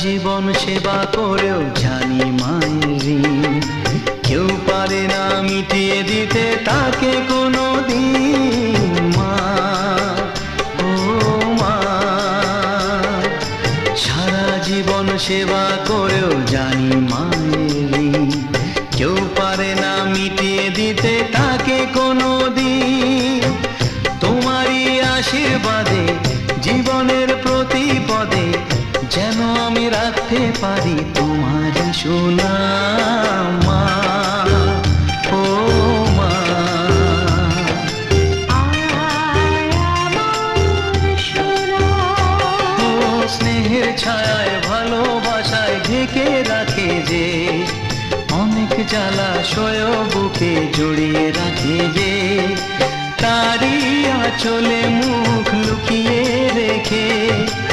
জীবন সেবা করেও জানি মায়ের ঋণ কেউ পারে না মিটিয়ে দিতে তাকে কোনো দিন। মা, ও মা, সারা জীবন সেবা করেও জানি মায়ের ঋণ কেউ পারে না মিটিয়ে দিতে তাকে কোনো দিন। তোমারই আশীর্বাদে জীবনের প্রতি পদে যেন আমি রাখতে পারি তোমারই সুনাম। মা, ও মা, ও স্নেহের ছায়ায় ভালোবাসায় ঢেকে রাখে যে, অনেক জ্বালাশয় বুকে জড়িয়ে রাখে যে, তারই আঁচলে মুখ লুকিয়ে রেখে